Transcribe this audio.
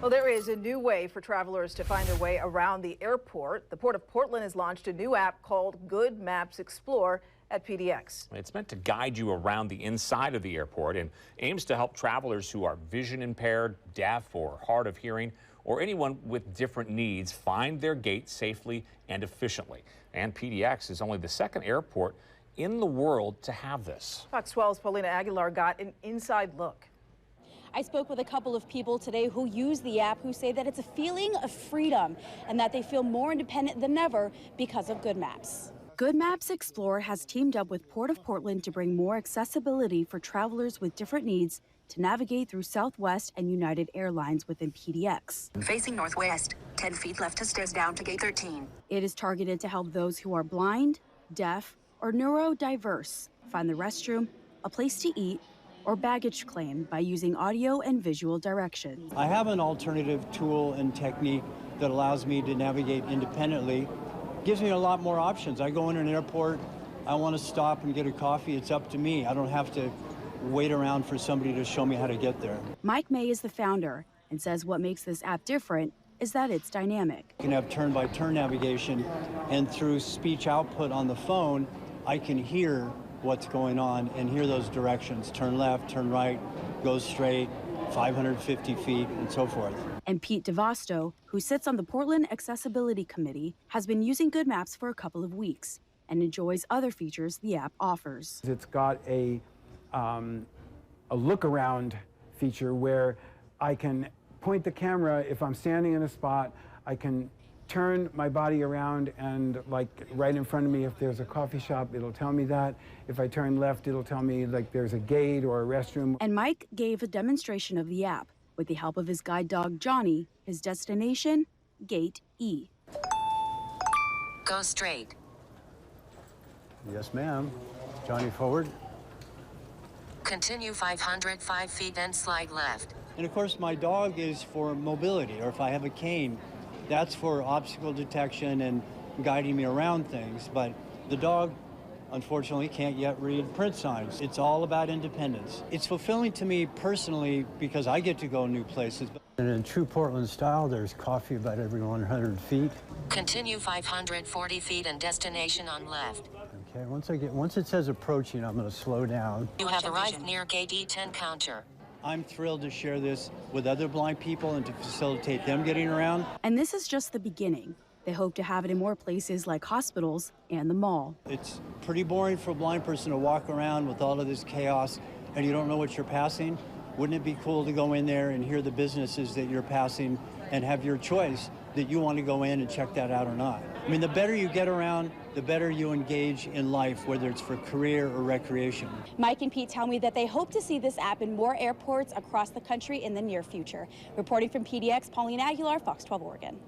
Well, there is a new way for travelers to find their way around the airport. The Port of Portland has launched a new app called Good Maps Explore at PDX. It's meant to guide you around the inside of the airport and aims to help travelers who are vision impaired, deaf, or hard of hearing, or anyone with different needs find their gate safely and efficiently. And PDX is only the second airport in the world to have this. Fox 12's Paulina Aguilar got an inside look. I spoke with a couple of people today who use the app who say that it's a feeling of freedom and that they feel more independent than ever because of Good Maps. Good Maps Explore has teamed up with Port of Portland to bring more accessibility for travelers with different needs to navigate through Southwest and United Airlines within PDX. Facing northwest, 10 feet left to stairs down to gate 13. It is targeted to help those who are blind, deaf, or neurodiverse find the restroom, a place to eat, or baggage claim by using audio and visual directions. I have an alternative tool and technique that allows me to navigate independently. Gives me a lot more options. I go in an airport, I want to stop and get a coffee, it's up to me. I don't have to wait around for somebody to show me how to get there. Mike May is the founder and says what makes this app different is that it's dynamic. You can have turn-by-turn navigation, and through speech output on the phone, I can hear what's going on and hear those directions. Turn left, turn right, go straight, 550 feet, and so forth. And Pete DeVosto, who sits on the Portland Accessibility Committee, has been using Good Maps for a couple of weeks and enjoys other features the app offers. It's got a look-around feature where I can point the camera. If I'm standing in a spot, I can turn my body around, and like right in front of me, if there's a coffee shop, it'll tell me that. If I turn left, it'll tell me like there's a gate or a restroom. And Mike gave a demonstration of the app with the help of his guide dog, Johnny. His destination, Gate E. Go straight. Yes, ma'am. Johnny, forward. Continue 505 feet, then slide left. And of course, my dog is for mobility, or if I have a cane, that's for obstacle detection and guiding me around things. But the dog, unfortunately, can't yet read print signs. It's all about independence. It's fulfilling to me personally because I get to go new places. And in true Portland style, there's coffee about every 100 feet. Continue 540 feet and destination on left. Okay, once it says approaching, I'm going to slow down. You have arrived near gate E10 counter. I'm thrilled to share this with other blind people and to facilitate them getting around. And this is just the beginning. They hope to have it in more places like hospitals and the mall. It's pretty boring for a blind person to walk around with all of this chaos and you don't know what you're passing. Wouldn't it be cool to go in there and hear the businesses that you're passing and have your choice that you want to go in and check that out or not? I mean, the better you get around, the better you engage in life, whether it's for career or recreation. Mike and Pete tell me that they hope to see this app in more airports across the country in the near future. Reporting from PDX, Paulina Aguilar, Fox 12 Oregon.